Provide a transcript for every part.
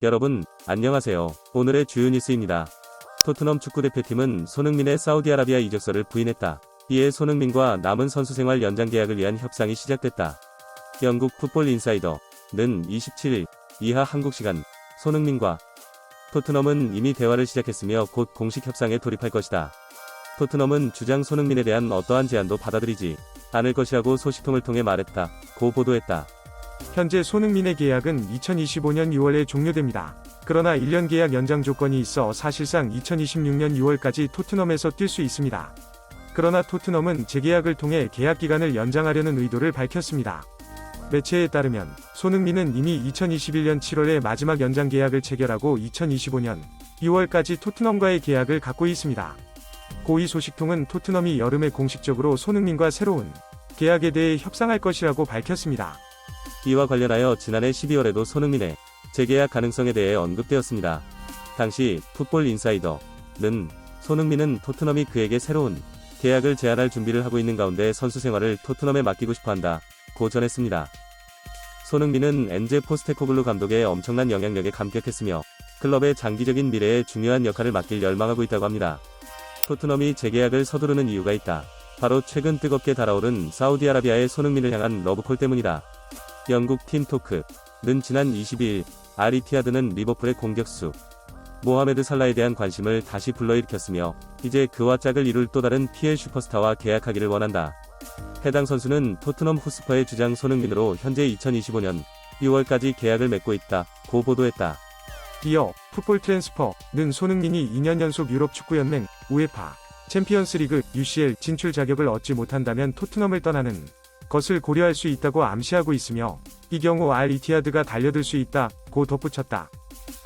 여러분, 안녕하세요. 오늘의 주요 뉴스입니다. 토트넘 축구대표팀은 손흥민의 사우디아라비아 이적서를 부인했다. 이에 손흥민과 남은 선수 생활 연장 계약을 위한 협상이 시작됐다. 영국 풋볼 인사이더는 27일 이하 한국 시간 손흥민과 토트넘은 이미 대화를 시작했으며 곧 공식 협상에 돌입할 것이다. 토트넘은 주장 손흥민에 대한 어떠한 제안도 받아들이지 않을 것이라고 소식통을 통해 말했다. 고 보도했다. 현재 손흥민의 계약은 2025년 6월에 종료됩니다. 그러나 1년 계약 연장 조건이 있어 사실상 2026년 6월까지 토트넘에서 뛸 수 있습니다. 그러나 토트넘은 재계약을 통해 계약 기간을 연장하려는 의도를 밝혔습니다. 매체에 따르면 손흥민은 이미 2021년 7월에 마지막 연장 계약을 체결하고 2025년 6월까지 토트넘과의 계약을 갖고 있습니다. 고이 소식통은 토트넘이 여름에 공식적으로 손흥민과 새로운 계약에 대해 협상할 것이라고 밝혔습니다. 이와 관련하여 지난해 12월에도 손흥민의 재계약 가능성에 대해 언급되었습니다. 당시 풋볼 인사이더는 손흥민은 토트넘이 그에게 새로운 계약을 제안할 준비를 하고 있는 가운데 선수 생활을 토트넘에 맡기고 싶어한다 고 전했습니다. 손흥민은 엔제 포스테코글루 감독의 엄청난 영향력에 감격했으며 클럽의 장기적인 미래에 중요한 역할을 맡길 열망하고 있다고 합니다. 토트넘이 재계약을 서두르는 이유가 있다. 바로 최근 뜨겁게 달아오른 사우디아라비아의 손흥민을 향한 러브콜 때문이다. 영국 팀토크는 지난 22일 알이티하드는 리버풀의 공격수 모하메드 살라에 대한 관심을 다시 불러일으켰으며 이제 그와 짝을 이룰 또 다른 PL 슈퍼스타와 계약하기를 원한다. 해당 선수는 토트넘 호스퍼의 주장 손흥민으로 현재 2025년 6월까지 계약을 맺고 있다 고 보도했다. 이어 풋볼 트랜스퍼는 손흥민이 2년 연속 유럽 축구연맹 우에파 챔피언스리그 UCL 진출 자격을 얻지 못한다면 토트넘을 떠나는 것을 고려할 수 있다고 암시하고 있으며 이 경우 알이티하드가 달려들 수 있다 고 덧붙였다.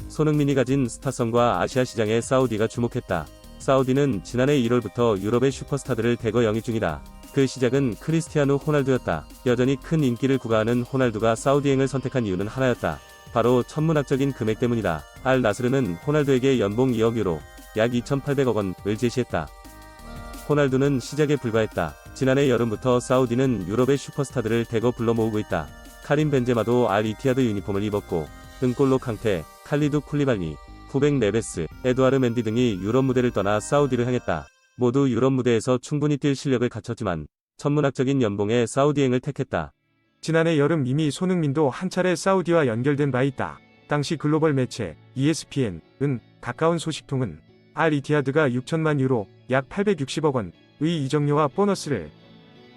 손흥민이 가진 스타성과 아시아 시장에 사우디가 주목했다. 사우디는 지난해 1월부터 유럽의 슈퍼스타들을 대거 영입 중이다. 그 시작은 크리스티아누 호날두였다. 여전히 큰 인기를 구가하는 호날두가 사우디행을 선택한 이유는 하나였다. 바로 천문학적인 금액 때문이다. 알 나스르는 호날두에게 연봉 2억 유로, 약 2,800억 원을 제시했다. 호날두는 시작에 불과했다. 지난해 여름부터 사우디는 유럽의 슈퍼스타들을 대거 불러 모으고 있다. 카림 벤제마도 알이티하드 유니폼을 입었고 은골로 캉테, 칼리두 쿨리발리, 후백 네베스, 에두아르 멘디 등이 유럽 무대를 떠나 사우디를 향했다. 모두 유럽 무대에서 충분히 뛸 실력을 갖췄지만 천문학적인 연봉의 사우디행을 택했다. 지난해 여름 이미 손흥민도 한 차례 사우디와 연결된 바 있다. 당시 글로벌 매체 ESPN은 가까운 소식통은 알이티하드가 6천만 유로, 약 860억 원의 이적료와 보너스를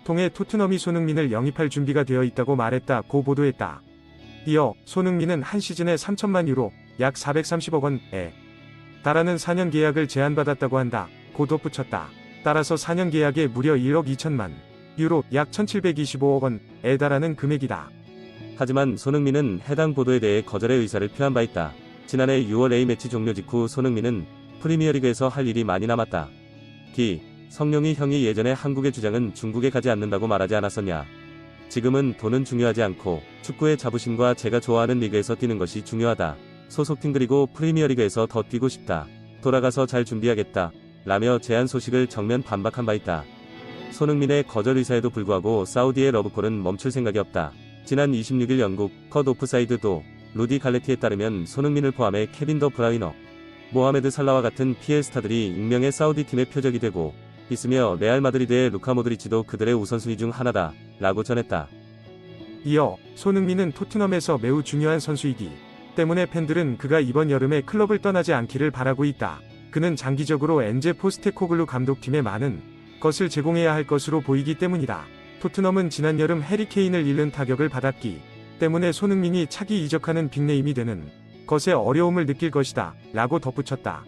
통해 토트넘이 손흥민을 영입할 준비가 되어 있다고 말했다 고 보도했다. 이어 손흥민은 한 시즌에 3천만 유로, 약 430억 원에 달하는 4년 계약을 제안받았다고 한다 고 덧붙였다. 따라서 4년 계약에 무려 1억 2천만 유로, 약 1725억 원에 달하는 금액이다. 하지만 손흥민은 해당 보도에 대해 거절의 의사를 표한 바 있다. 지난해 6월 A매치 종료 직후 손흥민은 프리미어리그에서 할 일이 많이 남았다. 성룡이 형이 예전에 한국의 주장은 중국에 가지 않는다고 말하지 않았었냐. 지금은 돈은 중요하지 않고 축구의 자부심과 제가 좋아하는 리그에서 뛰는 것이 중요하다. 소속팀 그리고 프리미어리그에서 더 뛰고 싶다. 돌아가서 잘 준비하겠다. 라며 제안 소식을 정면 반박한 바 있다. 손흥민의 거절 의사에도 불구하고 사우디의 러브콜은 멈출 생각이 없다. 지난 26일 영국 컷 오프사이드도 루디 갈레티에 따르면 손흥민을 포함해 케빈 더 브라이너, 모하메드 살라와 같은 PL 스타들이 익명의 사우디 팀의 표적이 되고 있으며 레알 마드리드의 루카 모드리치도 그들의 우선순위 중 하나다 라고 전했다. 이어 손흥민은 토트넘에서 매우 중요한 선수이기 때문에 팬들은 그가 이번 여름에 클럽을 떠나지 않기를 바라고 있다. 그는 장기적으로 엔제 포스테코글루 감독팀에 많은 것을 제공해야 할 것으로 보이기 때문이다. 토트넘은 지난 여름 해리 케인을 잃는 타격을 받았기 때문에 손흥민이 차기 이적하는 빅네임이 되는 것에 어려움을 느낄 것이다 라고 덧붙였다.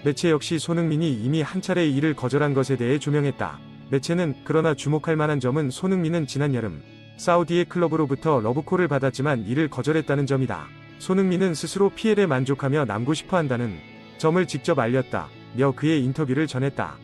매체 역시 손흥민이 이미 한 차례 이를 거절한 것에 대해 조명했다. 매체는 그러나 주목할 만한 점은 손흥민은 지난 여름 사우디의 클럽으로부터 러브콜을 받았지만 이를 거절했다는 점이다. 손흥민은 스스로 PL에 만족하며 남고 싶어한다는 점을 직접 알렸다며 그의 인터뷰를 전했다.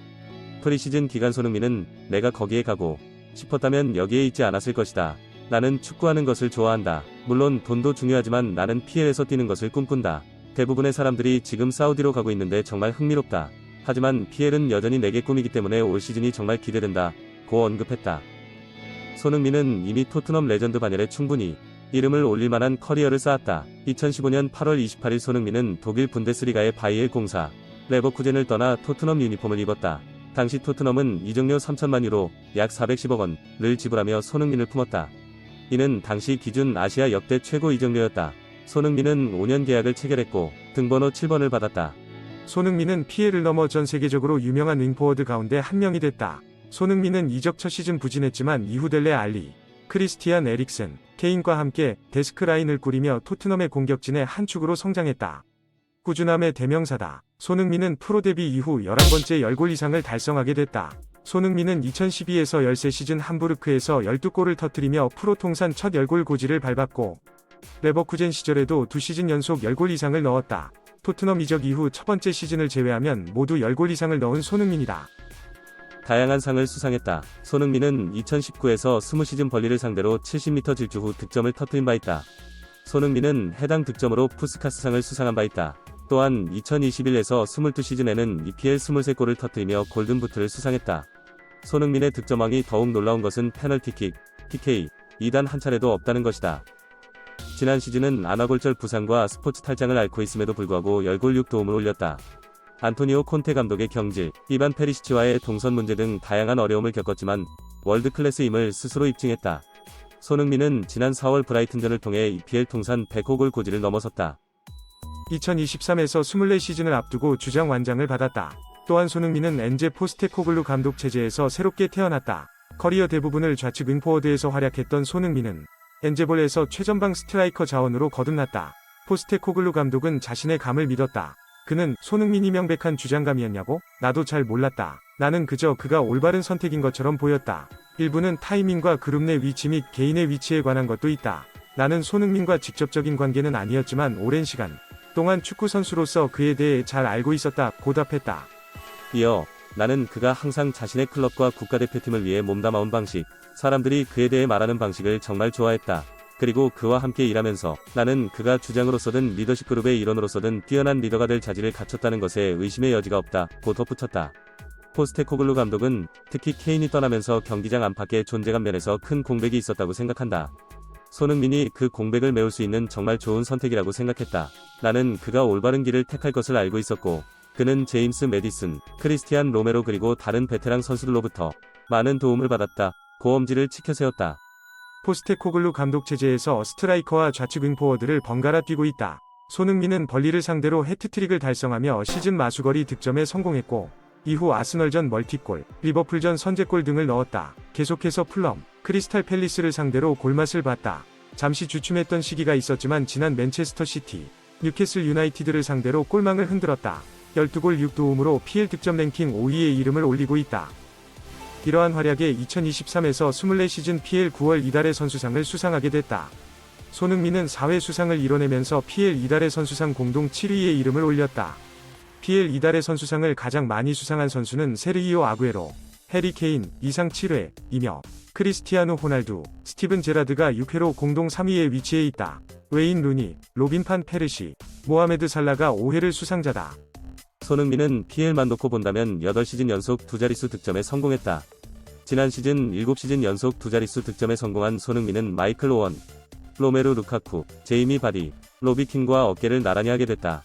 프리시즌 기간 손흥민은 내가 거기에 가고 싶었다면 여기에 있지 않았을 것이다. 나는 축구하는 것을 좋아한다. 물론 돈도 중요하지만 나는 PL에서 뛰는 것을 꿈꾼다. 대부분의 사람들이 지금 사우디로 가고 있는데 정말 흥미롭다. 하지만 PL은 여전히 내게 꿈이기 때문에 올 시즌이 정말 기대된다 고 언급했다. 손흥민은 이미 토트넘 레전드 반열에 충분히 이름을 올릴 만한 커리어를 쌓았다. 2015년 8월 28일 손흥민은 독일 분데스리가의 바이엘 공사 레버쿠젠을 떠나 토트넘 유니폼을 입었다. 당시 토트넘은 이적료 3천만 유로, 약 410억 원을 지불하며 손흥민을 품었다. 이는 당시 기준 아시아 역대 최고 이적료였다. 손흥민은 5년 계약을 체결했고 등번호 7번을 받았다. 손흥민은 PL을 넘어 전 세계적으로 유명한 윙포워드 가운데 한 명이 됐다. 손흥민은 이적 첫 시즌 부진했지만 이후 델레 알리, 크리스티안 에릭센, 케인과 함께 데스크 라인을 꾸리며 토트넘의 공격진의 한 축으로 성장했다. 꾸준함의 대명사다. 손흥민은 프로 데뷔 이후 11번째 10골 이상을 달성하게 됐다. 손흥민은 2012에서 13시즌 함부르크에서 12골을 터뜨리며 프로 통산 첫 10골 고지를 밟았고 레버쿠젠 시절에도 2시즌 연속 10골 이상을 넣었다. 토트넘 이적 이후 첫 번째 시즌을 제외하면 모두 10골 이상을 넣은 손흥민이다. 다양한 상을 수상했다. 손흥민은 2019에서 20시즌 벌리를 상대로 70m 질주 후 득점을 터뜨린 바 있다. 손흥민은 해당 득점으로 푸스카스상을 수상한 바 있다. 또한 2021에서 22시즌에는 EPL 23골을 터뜨리며 골든부트를 수상했다. 손흥민의 득점왕이 더욱 놀라운 것은 페널티킥, PK, 2단 한 차례도 없다는 것이다. 지난 시즌은 안아골절 부상과 스포츠 탈장을 앓고 있음에도 불구하고 10골 6도움을 올렸다. 안토니오 콘테 감독의 경질, 이반 페리시치와의 동선 문제 등 다양한 어려움을 겪었지만 월드클래스임을 스스로 입증했다. 손흥민은 지난 4월 브라이튼전을 통해 EPL 통산 100호 골 고지를 넘어섰다. 2023에서 24시즌을 앞두고 주장 완장을 받았다. 또한 손흥민은 엔제 포스테코글루 감독 체제에서 새롭게 태어났다. 커리어 대부분을 좌측 윙포워드에서 활약했던 손흥민은 엔제볼에서 최전방 스트라이커 자원으로 거듭났다. 포스테코글루 감독은 자신의 감을 믿었다. 그는 손흥민이 명백한 주장감이었냐고? 나도 잘 몰랐다. 나는 그저 그가 올바른 선택인 것처럼 보였다. 일부는 타이밍과 그룹 내 위치 및 개인의 위치에 관한 것도 있다. 나는 손흥민과 직접적인 관계는 아니었지만 오랜 시간 동안 축구 선수로서 그에 대해 잘 알고 있었다. 보답했다. 이어 나는 그가 항상 자신의 클럽과 국가대표팀을 위해 몸담아온 방식, 사람들이 그에 대해 말하는 방식을 정말 좋아했다. 그리고 그와 함께 일하면서 나는 그가 주장으로서든 리더십 그룹의 일원으로서든 뛰어난 리더가 될 자질을 갖췄다는 것에 의심의 여지가 없다. 고 덧붙였다. 포스테코글루 감독은 특히 케인이 떠나면서 경기장 안팎의 존재감 면에서 큰 공백이 있었다고 생각한다. 손흥민이 그 공백을 메울 수 있는 정말 좋은 선택이라고 생각했다. 나는 그가 올바른 길을 택할 것을 알고 있었고 그는 제임스 메디슨, 크리스티안 로메로 그리고 다른 베테랑 선수들로부터 많은 도움을 받았다. 고 엄지를 치켜 세웠다. 포스테코글루 감독 체제에서 스트라이커와 좌측 윙포워드를 번갈아 뛰고 있다. 손흥민은 벌리를 상대로 해트트릭을 달성하며 시즌 마수거리 득점에 성공했고 이후 아스널전 멀티골, 리버풀전 선제골 등을 넣었다. 계속해서 풀럼, 크리스탈 팰리스를 상대로 골맛을 봤다. 잠시 주춤했던 시기가 있었지만 지난 맨체스터 시티, 뉴캐슬 유나이티드를 상대로 골망을 흔들었다. 12골 6도움으로 PL 득점 랭킹 5위에 이름을 올리고 있다. 이러한 활약에 2023에서 24시즌 PL 9월 이달의 선수상을 수상하게 됐다. 손흥민은 4회 수상을 이뤄내면서 PL 이달의 선수상 공동 7위에 이름을 올렸다. PL 이달의 선수상을 가장 많이 수상한 선수는 세르히오 아구에로, 해리 케인, 이상 7회이며 크리스티아누 호날두, 스티븐 제라드가 6회로 공동 3위에 위치해 있다. 웨인 루니, 로빈 판 페르시, 모하메드 살라가 5회를 수상자다. 손흥민은 PL만 놓고 본다면 8시즌 연속 두 자릿수 득점에 성공했다. 지난 시즌 7시즌 연속 두 자릿수 득점에 성공한 손흥민은 마이클 오원, 로메루 루카쿠, 제이미 바디, 로비 킹과 어깨를 나란히 하게 됐다.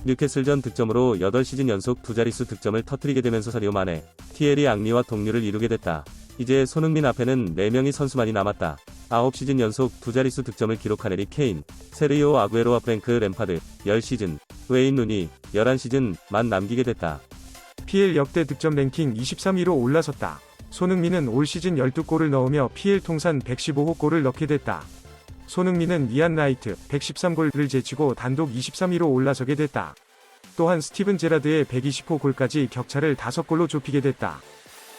뉴캐슬전 득점으로 8시즌 연속 두 자릿수 득점을 터뜨리게 되면서 사디오 마네, 티에리 앙리와 동률을 이루게 됐다. 이제 손흥민 앞에는 4명의 선수만이 남았다. 9시즌 연속 두 자릿수 득점을 기록한 해리 케인, 세르히오 아구에로와 프랭크 램파드, 10시즌, 웨인 루니, 11시즌만 남기게 됐다. PL 역대 득점 랭킹 23위로 올라섰다. 손흥민은 올 시즌 12골을 넣으며 PL 통산 115호 골을 넣게 됐다. 손흥민은 이안 라이트 113골을 제치고 단독 23위로 올라서게 됐다. 또한 스티븐 제라드의 120호 골까지 격차를 5골로 좁히게 됐다.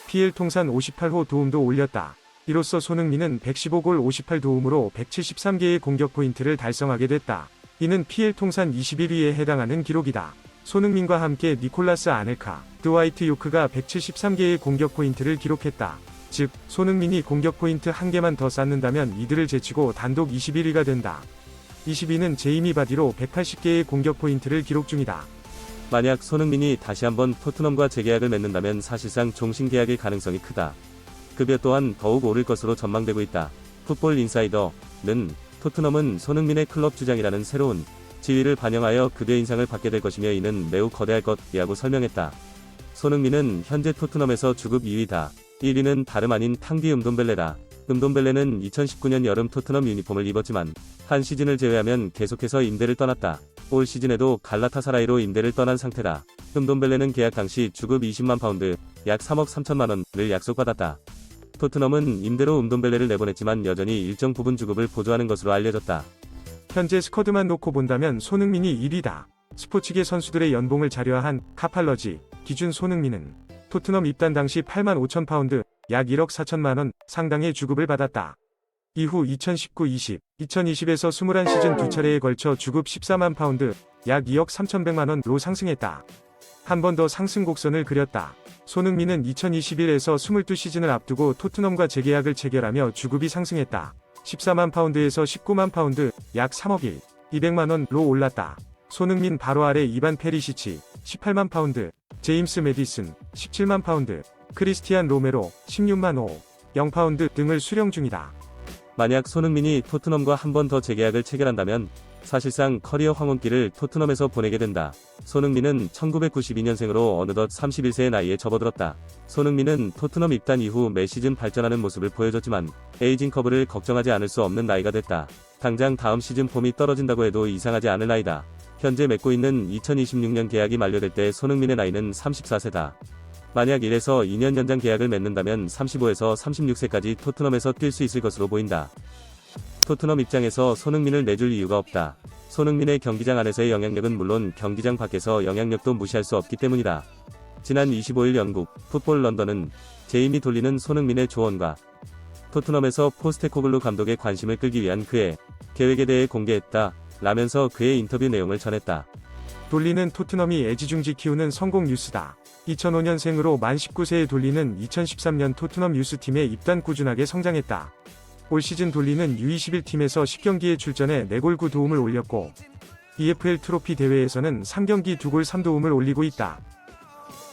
PL 통산 58호 도움도 올렸다. 이로써 손흥민은 115골 58도움으로 173개의 공격 포인트를 달성하게 됐다. 이는 PL 통산 21위에 해당하는 기록이다. 손흥민과 함께 니콜라스 아넬카, 드와이트 요크가 173개의 공격 포인트를 기록했다. 즉, 손흥민이 공격 포인트 1개만 더 쌓는다면 이들을 제치고 단독 21위가 된다. 20위는 제이미 바디로 180개의 공격 포인트를 기록 중이다. 만약 손흥민이 다시 한번 토트넘과 재계약을 맺는다면 사실상 종신 계약일 가능성이 크다. 급여 또한 더욱 오를 것으로 전망되고 있다. 풋볼 인사이더는 토트넘은 손흥민의 클럽 주장이라는 새로운 지위를 반영하여 급여 인상을 받게 될 것이며 이는 매우 거대할 것이라고 설명했다. 손흥민은 현재 토트넘에서 주급 2위다. 1위는 다름 아닌 탕디 음돈벨레다. 음돈벨레는 2019년 여름 토트넘 유니폼을 입었지만 한 시즌을 제외하면 계속해서 임대를 떠났다. 올 시즌에도 갈라타사라이로 임대를 떠난 상태다. 음돈벨레는 계약 당시 주급 20만 파운드, 약 3억 3천만 원을 약속받았다. 토트넘은 임대로 음돈벨레를 내보냈지만 여전히 일정 부분 주급을 보조하는 것으로 알려졌다. 현재 스쿼드만 놓고 본다면 손흥민이 1위다. 스포츠계 선수들의 연봉을 자료화한 카팔러지 기준 손흥민은 토트넘 입단 당시 8만 5천 파운드, 약 1억 4천만 원 상당의 주급을 받았다. 이후 2019-20, 2020에서 21시즌 두 차례에 걸쳐 주급 14만 파운드, 약 2억 3천백만 원로 상승했다. 한 번 더 상승 곡선을 그렸다. 손흥민은 2021에서 22시즌을 앞두고 토트넘과 재계약을 체결하며 주급이 상승했다. 14만 파운드에서 19만 파운드, 약 3억 1, 200만 원로 올랐다. 손흥민 바로 아래 이반 페리시치, 18만 파운드, 제임스 메디슨, 17만 파운드, 크리스티안 로메로, 16만 5, 0파운드 등을 수령 중이다. 만약 손흥민이 토트넘과 한 번 더 재계약을 체결한다면 사실상 커리어 황혼기를 토트넘에서 보내게 된다. 손흥민은 1992년생으로 어느덧 31세의 나이에 접어들었다. 손흥민은 토트넘 입단 이후 매 시즌 발전하는 모습을 보여줬지만 에이징 커브를 걱정하지 않을 수 없는 나이가 됐다. 당장 다음 시즌 폼이 떨어진다고 해도 이상하지 않을 나이다. 현재 맺고 있는 2026년 계약이 만료될 때 손흥민의 나이는 34세다. 만약 1에서 2년 연장 계약을 맺는다면 35에서 36세까지 토트넘에서 뛸 수 있을 것으로 보인다. 토트넘 입장에서 손흥민을 내줄 이유가 없다. 손흥민의 경기장 안에서의 영향력은 물론 경기장 밖에서 영향력도 무시할 수 없기 때문이다. 지난 25일 영국 풋볼 런던은 제이미 돌리는 손흥민의 조언과 토트넘에서 포스테코글루 감독의 관심을 끌기 위한 그의 계획에 대해 공개했다. 라면서 그의 인터뷰 내용을 전했다. 돌리는 토트넘이 애지중지 키우는 성공 뉴스다. 2005년생으로 만 19세의 돌리는 2013년 토트넘 유스팀에 입단 꾸준하게 성장했다. 올 시즌 돌리는 U21 팀에서 10경기에 출전해 4골 9도움을 올렸고 EFL 트로피 대회에서는 3경기 2골 3도움을 올리고 있다.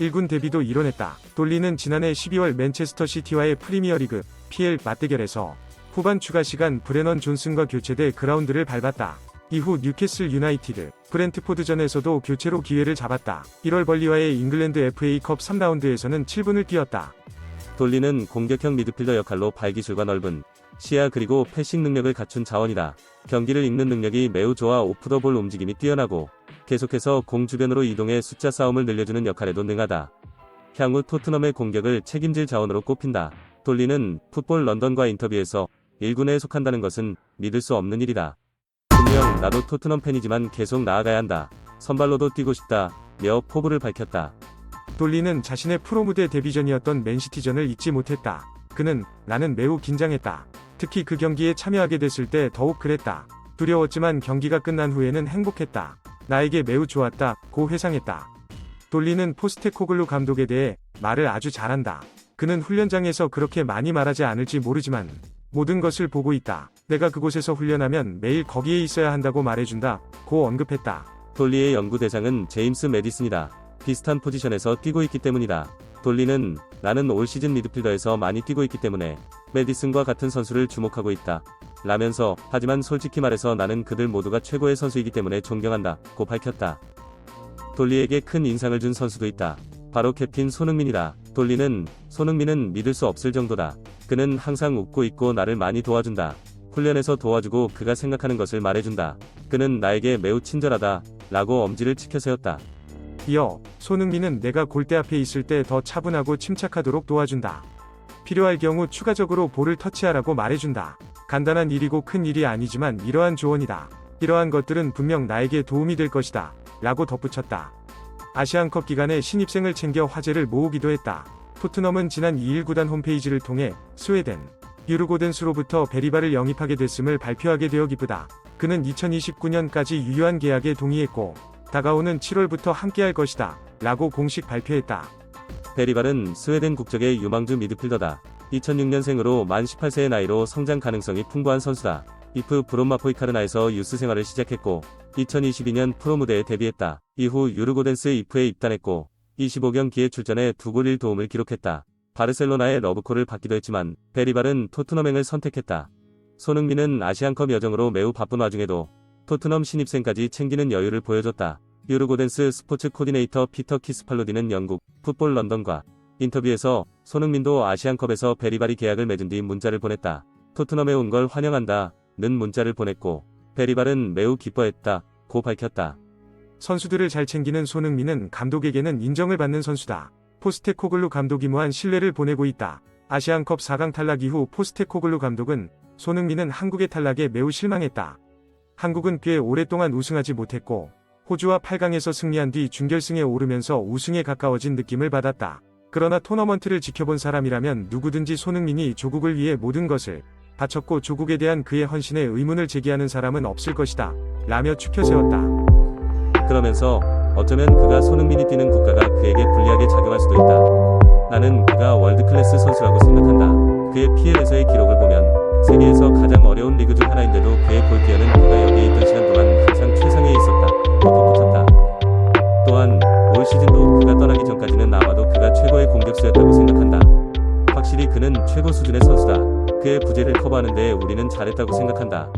1군 데뷔도 이뤄냈다. 돌리는 지난해 12월 맨체스터 시티와의 프리미어리그 PL 맞대결에서 후반 추가 시간 브레넌 존슨과 교체돼 그라운드를 밟았다. 이후 뉴캐슬 유나이티드, 브렌트포드전에서도 교체로 기회를 잡았다. 1월 벌리와의 잉글랜드 FA컵 3라운드에서는 7분을 뛰었다. 돌리는 공격형 미드필더 역할로 발기술과 넓은 시야 그리고 패싱 능력을 갖춘 자원이다. 경기를 읽는 능력이 매우 좋아 오프 더 볼 움직임이 뛰어나고 계속해서 공 주변으로 이동해 숫자 싸움을 늘려주는 역할에도 능하다. 향후 토트넘의 공격을 책임질 자원으로 꼽힌다. 돌리는 풋볼 런던과 인터뷰에서 1군에 속한다는 것은 믿을 수 없는 일이다. 분명 나도 토트넘 팬이지만 계속 나아가야 한다. 선발로도 뛰고 싶다. 며 포부를 밝혔다. 돌리는 자신의 프로 무대 데뷔전이었던 맨시티전을 잊지 못했다. 그는 나는 매우 긴장했다. 특히 그 경기에 참여하게 됐을 때 더욱 그랬다. 두려웠지만 경기가 끝난 후에는 행복했다. 나에게 매우 좋았다. 고 회상했다. 돌리는 포스테코글루 감독에 대해 말을 아주 잘한다. 그는 훈련장에서 그렇게 많이 말하지 않을지 모르지만 모든 것을 보고 있다. 내가 그곳에서 훈련하면 매일 거기에 있어야 한다고 말해준다. 고 언급했다. 돌리의 연구 대상은 제임스 메디슨이다. 비슷한 포지션에서 뛰고 있기 때문이다. 돌리는 나는 올 시즌 미드필더에서 많이 뛰고 있기 때문에 메디슨과 같은 선수를 주목하고 있다. 라면서 하지만 솔직히 말해서 나는 그들 모두가 최고의 선수이기 때문에 존경한다. 고 밝혔다. 돌리에게 큰 인상을 준 선수도 있다. 바로 캡틴 손흥민이다. 돌리는 손흥민은 믿을 수 없을 정도다. 그는 항상 웃고 있고 나를 많이 도와준다. 훈련에서 도와주고 그가 생각하는 것을 말해준다. 그는 나에게 매우 친절하다. 라고 엄지를 치켜 세웠다. 이어 손흥민은 내가 골대 앞에 있을 때 더 차분하고 침착하도록 도와준다. 필요할 경우 추가적으로 볼을 터치하라고 말해준다. 간단한 일이고 큰 일이 아니지만 이러한 조언이다. 이러한 것들은 분명 나에게 도움이 될 것이다. 라고 덧붙였다. 아시안컵 기간에 신입생을 챙겨 화제를 모으기도 했다. 토트넘은 지난 2일 구단 홈페이지를 통해 스웨덴 유르고덴스로부터 베리바를 영입하게 됐음을 발표하게 되어 기쁘다. 그는 2029년까지 유효한 계약에 동의했고 다가오는 7월부터 함께할 것이다. 라고 공식 발표했다. 베리발은 스웨덴 국적의 유망주 미드필더다. 2006년생으로 만 18세의 나이로 성장 가능성이 풍부한 선수다. 이프 브롬마포이카르나에서 유스 생활을 시작했고 2022년 프로 무대에 데뷔했다. 이후 유르고덴스 이프에 입단했고 25경기에 출전해 2골 1도움을 기록했다. 바르셀로나의 러브콜을 받기도 했지만 베리발은 토트넘행을 선택했다. 손흥민은 아시안컵 여정으로 매우 바쁜 와중에도 토트넘 신입생까지 챙기는 여유를 보여줬다. 유르고덴스 스포츠 코디네이터 피터 키스팔로디는 영국 풋볼 런던과 인터뷰에서 손흥민도 아시안컵에서 베리바리 계약을 맺은 뒤 문자를 보냈다. 토트넘에 온 걸 환영한다 는 문자를 보냈고 베리발은 매우 기뻐했다 고 밝혔다. 선수들을 잘 챙기는 손흥민은 감독에게는 인정을 받는 선수다. 포스테코글루 감독이 무한 신뢰를 보내고 있다. 아시안컵 4강 탈락 이후 포스테코글루 감독은 손흥민은 한국의 탈락에 매우 실망했다. 한국은 꽤 오랫동안 우승하지 못했고 호주와 8강에서 승리한 뒤 준결승에 오르면서 우승에 가까워진 느낌을 받았다. 그러나 토너먼트를 지켜본 사람이라면 누구든지 손흥민이 조국을 위해 모든 것을 바쳤고 조국에 대한 그의 헌신에 의문을 제기하는 사람은 없을 것이다 라며 추켜 세웠다. 그러면서 어쩌면 그가 손흥민이 뛰는 국가가 그에게 불리하게 작용할 수도 있다. 나는 그가 월드클래스 선수라고 생각한다. 그의 PL에서의 기록을 보면 세계에서 가장 어려운 리그 중 하나인데도 그의 골기어는 그가 여기에 있던 시간 동안 항상 최상위에 있었다 고 덧붙였다. 또한 올 시즌도 그가 떠나기 전까지는 아마도 그가 최고의 공격수였다고 생각한다. 확실히 그는 최고 수준의 선수다. 그의 부재를 커버하는 데 우리는 잘했다고 생각한다.